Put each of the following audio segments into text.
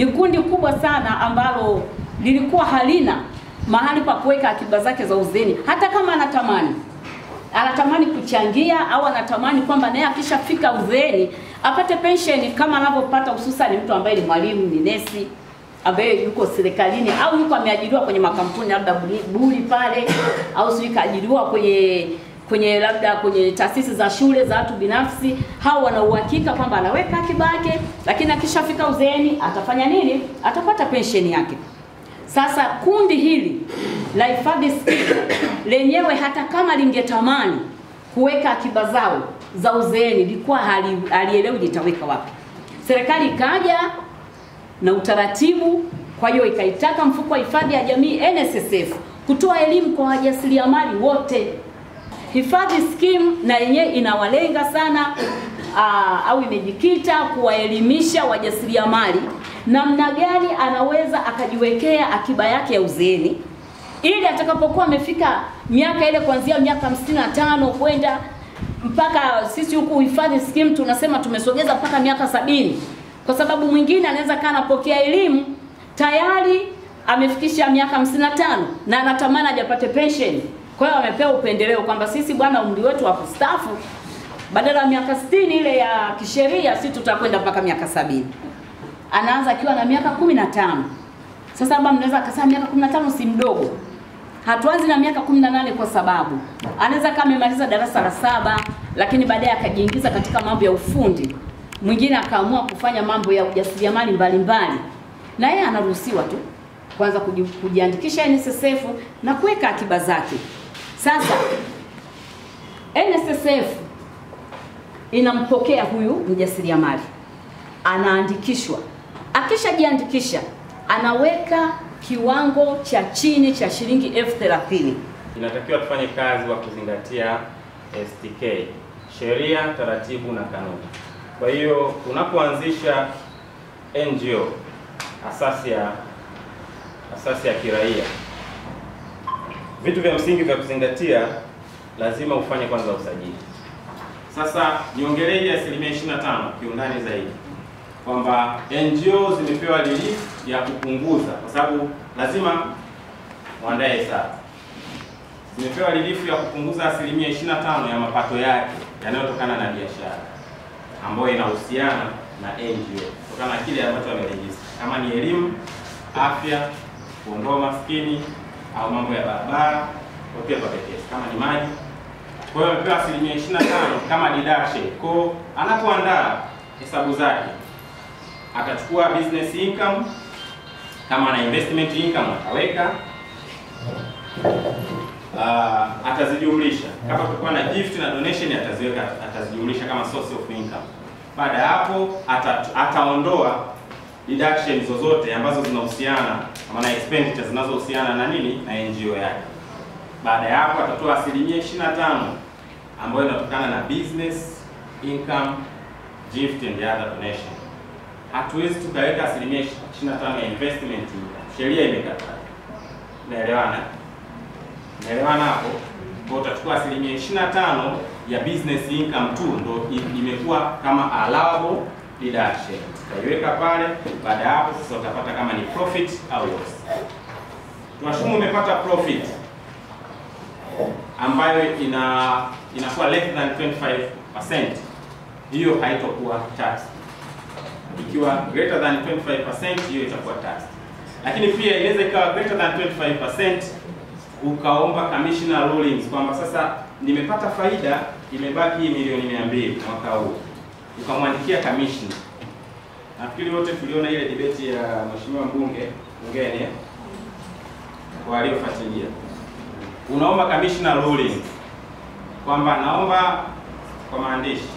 Ni kundi kubwa sana ambalo lilikuwa halina mahali pa kuweka akiba zake za uzeeni. Hata kama anatamani kuchangia au anatamani kwamba naye akishafika uzeeni apate pension kama anavyopata hususan mtu ambaye ni mwalimu, ni nesi, ambaye yuko serikalini au yuko ameajiriwa kwenye makampuni labda buri pale, au sio kaajiriwa kwenye labda kwenye taasisi za shule za watu binafsi. Hao wana uhakika kwamba anaweka akiba yake, lakini akishafika uzeeni atafanya nini? Atapata pension yake. Sasa kundi hili la hifadhi lenyewe hata kama lingetamani kuweka akiba zao za uzeeni likuwa halielewi litaweka wapi. Serikali ikaja na utaratibu, kwa hiyo ikaitaka mfuko wa hifadhi ya jamii NSSF kutoa elimu kwa wajasiriamali wote. Hifadhi scheme na yenyewe inawalenga sana au imejikita kuwaelimisha wajasiriamali namna gani anaweza akajiwekea akiba yake ya uzeeni, ili atakapokuwa amefika miaka ile kuanzia miaka 55 kwenda mpaka, sisi huku hifadhi scheme tunasema tumesogeza mpaka miaka 70, kwa sababu mwingine anaweza kana anapokea elimu tayari amefikisha miaka 55 na anatamani ajapate pension. Kwa hiyo amepewa upendeleo kwamba sisi bwana, umri wetu wa kustaafu badala ya miaka 60 ile ya kisheria, sisi tutakwenda mpaka miaka 70. Anaanza akiwa na miaka 15. Sasa baba mnaweza akasema miaka 15 si mdogo. Hatuanzi na miaka 18 kwa sababu anaweza kama amemaliza darasa la 7 lakini baadaye akajiingiza katika mambo ya ufundi. Mwingine akaamua kufanya mambo ya ujasiriamali mbalimbali. Na yeye anaruhusiwa tu kwanza kujiandikisha NSSF na kuweka akiba zake. Sasa NSSF inampokea huyu mjasiriamali, anaandikishwa. Akishajiandikisha anaweka kiwango cha chini cha shilingi 30,000. Inatakiwa tufanye kazi wa kuzingatia STK, sheria, taratibu na kanuni. Kwa hiyo unapoanzisha NGO, asasi ya kiraia, vitu vya msingi vya kuzingatia, lazima ufanye kwanza usajili. Sasa niongelee 25% kiundani zaidi, kwamba NGO zimepewa relief ya kupunguza, kwa sababu lazima muandae hesabu. Zimepewa relief ya kupunguza 25% ya mapato yake yanayotokana na biashara ambayo inahusiana na NGO, kutokana na kile ambacho wamerejista, kama ni elimu, afya, kuondoa maskini au mambo ya barabara, pia paketi kama ni maji. Kwa hiyo amepewa 25% kama deduction. Kwa anapoandaa hesabu zake atachukua business income, kama ana investment income ataweka, atazijumlisha. Kama kulikuwa na gift na donation ataziweka, atazijumlisha kama source of income. Baada ya hapo ataondoa deduction zozote ambazo zinahusiana kama na expenditure zinazohusiana na nini, na NGO yake. Baada ya hapo atatoa 25% ambayo inatokana na business income, gift and other donation. Hatuwezi tukaweka 25% ya investment, sheria imekataa. Naelewana? Naelewana hapo? Kwa utachukua 25% ya business income tu ndo imekuwa kama allowable deduction. Utaiweka pale, baada ya hapo sasa utapata kama ni profit au loss. Tunashumu umepata profit ambayo inakuwa less than 25%, hiyo haitakuwa tax. Ikiwa greater than 25%, hiyo itakuwa tax. Lakini pia inaweza ikawa greater than 25% ukaomba commissioner rulings kwamba sasa nimepata faida imebaki $200,000 mwaka huu, ukamwandikia commissioner. Nafikiri wote tuliona ile debate ya mheshimiwa mbunge bungeni kwa waliofuatilia. Unaomba commissioner ruling kwamba naomba kwa maandishi,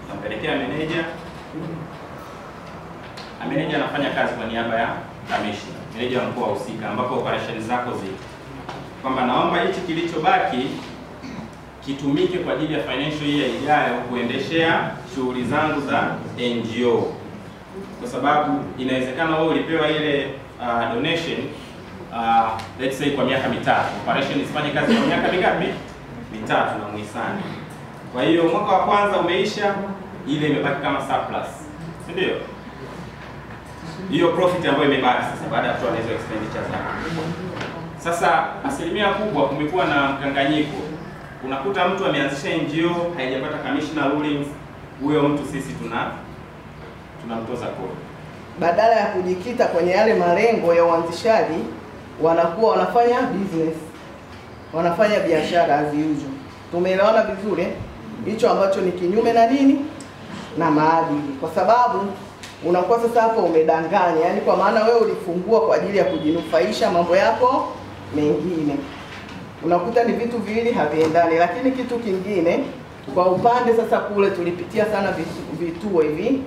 nampelekea manager. Manager anafanya kazi kwa niaba ya commissioner, manager mkuu husika ambapo operation zako ziko, kwamba naomba hichi kilichobaki kitumike kwa ajili ya financial year ijayo kuendeshea shughuli zangu za NGO, kwa sababu inawezekana wewe ulipewa ile donation let's say kwa miaka 3, operation isifanye kazi kwa miaka mingapi? 3 na mwisani. Kwa hiyo mwaka wa kwanza umeisha, ile imebaki kama surplus, si ndio? hiyo profit ambayo imebaki sasa baada ya kutoa hizo expenditure zake. Sasa asilimia kubwa kumekuwa na mkanganyiko. Unakuta mtu ameanzisha NGO haijapata commissioner rulings, huyo mtu sisi tunamtoza kodi. Badala ya kujikita kwenye yale malengo ya uanzishaji, wanakuwa wanafanya business, wanafanya biashara as usual. Tumeelewana vizuri? Hicho ambacho ni kinyume na nini? Na maadili. Kwa sababu unakuwa sasa hapo umedanganya, yani kwa maana wewe ulifungua kwa ajili ya kujinufaisha mambo yako mengine. Unakuta ni vitu viwili haviendani. Lakini kitu kingine, kwa upande sasa kule tulipitia sana vituo hivi.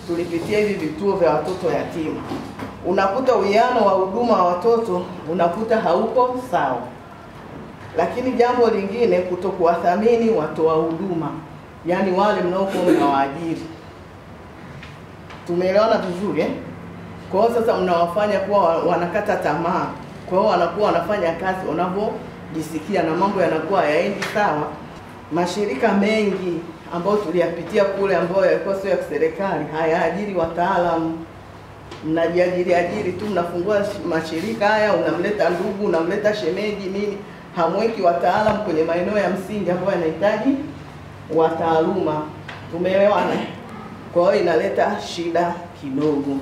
Tulipitia hivi vituo vya watoto yatima. Unakuta uwiano wa huduma wa watoto unakuta hauko sawa. Lakini jambo lingine, kutokuwathamini watoa huduma, yani wale mnaokuwa mnawaajiri. Tumeelewana vizuri eh? Kwa hiyo sasa mnawafanya kuwa wanakata tamaa. Kwa hiyo wanakuwa wanafanya kazi wanavyojisikia na mambo yanakuwa hayaendi sawa. Mashirika mengi ambayo tuliyapitia kule ambayo yalikuwa sio ya serikali hayaajiri wataalamu. Mnajiajiri tu, mnafungua mashirika haya, unamleta ndugu, unamleta shemeji nini, hamweki wataalamu kwenye maeneo ya msingi ambayo yanahitaji wataaluma. Tumeelewana? Kwa hiyo inaleta shida kidogo.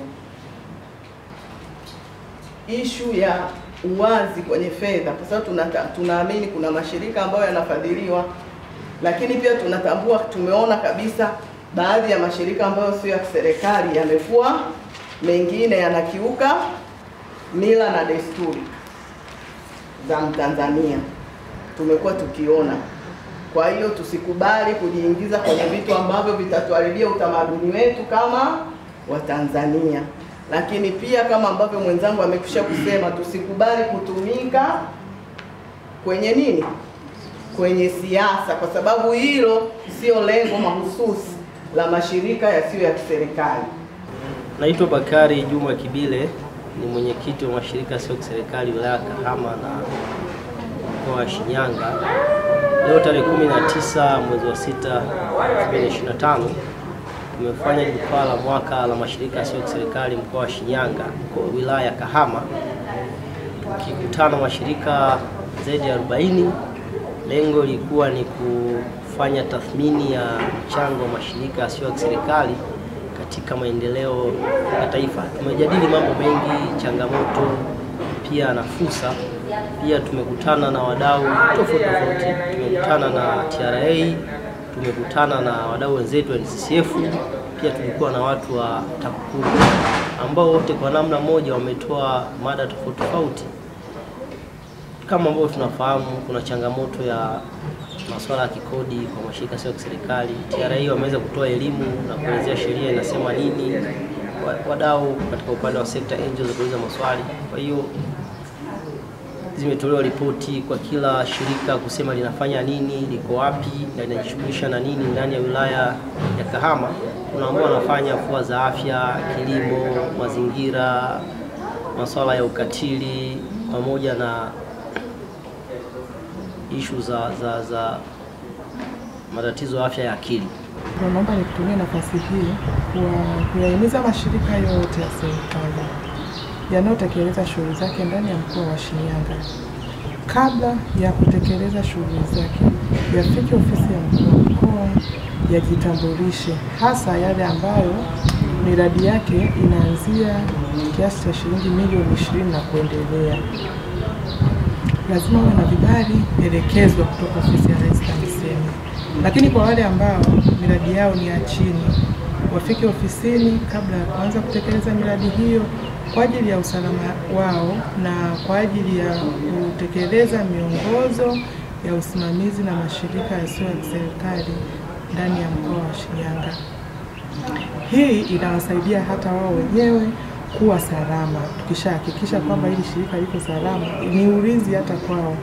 Issue ya uwazi kwenye fedha, kwa sababu tunaamini kuna mashirika ambayo yanafadhiliwa, lakini pia tunatambua, tumeona kabisa baadhi ya mashirika ambayo sio ya serikali yamekuwa mengine yanakiuka mila na desturi za Mtanzania. Tumekuwa tukiona. Kwa hiyo tusikubali kujiingiza kwenye vitu ambavyo vitatuharibia utamaduni wetu kama Watanzania. Lakini pia kama ambavyo mwenzangu amekwisha kusema, tusikubali kutumika kwenye nini? Kwenye siasa, kwa sababu hilo sio lengo mahususi la mashirika yasiyo ya kiserikali. Naitwa Bakari Juma Kibile, ni mwenyekiti wa mashirika yasiyo ya kiserikali wilaya Kahama na mkoa wa Shinyanga. Leo tarehe 19 mwezi wa 6 2025 tumefanya jukwaa la mwaka la mashirika yasiyo ya kiserikali mkoa wa Shinyanga, kwa wilaya Kahama. Tukikutana mashirika zaidi ya 40. Lengo lilikuwa ni kufanya tathmini ya mchango wa mashirika yasiyo ya kiserikali katika maendeleo ya taifa. Tumejadili mambo mengi, changamoto pia na fursa. Pia tumekutana na wadau tofauti. Tumekutana na TRA, tumekutana na wadau wenzetu wa NCCF, pia tulikuwa na watu wa TAKUKURU ambao wote kwa namna moja wametoa mada tofauti. Kama ambavyo tunafahamu, kuna changamoto ya masuala ya kikodi kwa mashirika sio ya kiserikali. TRA wameweza kutoa elimu na kuelezea sheria inasema nini. Wadau katika upande wa sekta angels kuuliza maswali. Kwa hiyo zimetolewa ripoti kwa kila shirika kusema linafanya nini, liko wapi na linajishughulisha na nini ndani ya wilaya ya Kahama. Kuna ambao wanafanya afua za afya, kilimo, mazingira, masuala ya ukatili pamoja na issue za matatizo ya afya ya akili. Naomba nitumie nafasi hii kuwahimiza mashirika yote ya serikali yanayotekeleza shughuli zake ndani ya mkoa wa Shinyanga, kabla ya kutekeleza shughuli zake yafike ofisi ya mkuu wa mkoa, yajitambulishe, hasa yale ambayo miradi yake inaanzia kiasi cha shilingi milioni 20 na kuendelea. Lazima wawe na vibali elekezwa kutoka ofisi ya Rais TAMISEMI. Lakini kwa wale ambao miradi yao ni ya chini, wafike ofisini kabla ya kuanza kutekeleza miradi hiyo kwa ajili ya usalama wao na kwa ajili ya kutekeleza miongozo ya usimamizi na mashirika yasiyo ya kiserikali ndani ya mkoa wa Shinyanga. Hii inawasaidia hata wao wenyewe kuwa salama. Tukishahakikisha kwamba hili shirika liko salama, ni ulinzi hata kwao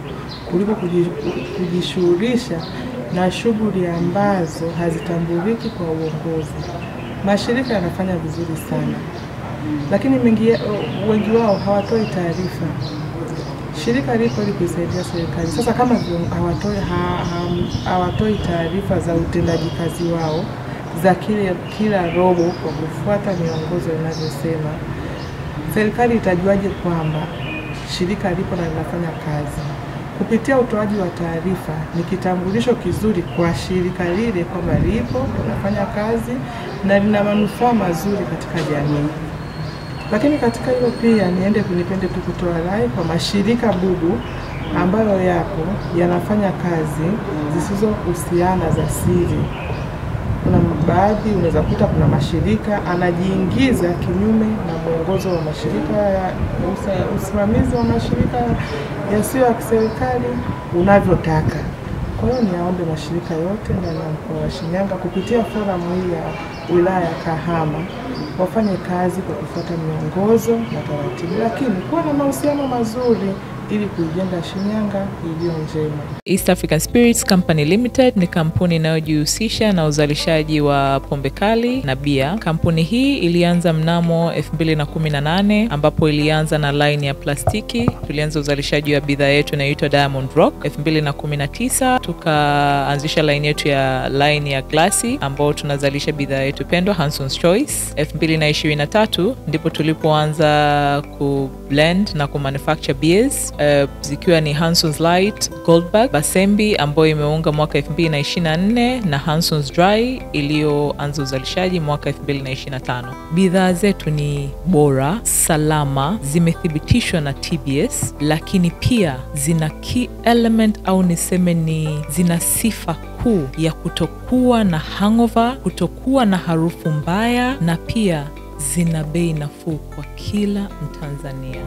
kuliko kujishughulisha na shughuli ambazo hazitambuliki kwa uongozi. Mashirika yanafanya vizuri sana, lakini wengi wao hawatoi taarifa. Shirika liko ili kusaidia serikali. Sasa kama hawatoi taarifa za utendaji kazi wao za kila robo kwa kufuata miongozo inavyosema, serikali itajuaje kwamba shirika lipo na linafanya kazi? Kupitia utoaji wa taarifa ni kitambulisho kizuri kwa shirika lile kwamba lipo, linafanya kazi na lina manufaa mazuri katika jamii. Lakini katika hilo pia nipende tu kutoa rai kwa mashirika bubu ambayo yapo yanafanya kazi zisizohusiana za siri. Kuna baadhi unaweza kuta kuna mashirika anajiingiza kinyume na mwongozo wa mashirika ya usimamizi wa mashirika yasiyo ya kiserikali unavyotaka. Kwa hiyo niombe mashirika yote ndani ya mkoa wa Shinyanga kupitia foramu hii ya wilaya ya Kahama wafanye kazi kwa kufuata miongozo na taratibu, lakini kuwa na mahusiano mazuri ili kuijenga Shinyanga iliyo njema. East African Spirits Company Limited ni kampuni inayojihusisha na uzalishaji wa pombe kali na bia. Kampuni hii ilianza mnamo 2018 ambapo ilianza na line ya plastiki. Tulianza uzalishaji wa bidhaa yetu inayoitwa Diamond Rock. 2019 tukaanzisha line yetu ya line ya glasi ambao tunazalisha bidhaa yetu pendwa Hanson's Choice. 2023 ndipo tulipoanza ku blend na ku manufacture beers zikiwa ni Hanson's Light, Goldberg, Basembi ambayo imeunga mwaka 2024 na Hanson's Dry iliyoanza uzalishaji mwaka 2025. Bidhaa zetu ni bora, salama, zimethibitishwa na TBS, lakini pia zina key element au niseme ni zina sifa kuu ya kutokuwa na hangover, kutokuwa na harufu mbaya, na pia zina bei nafuu kwa kila Mtanzania.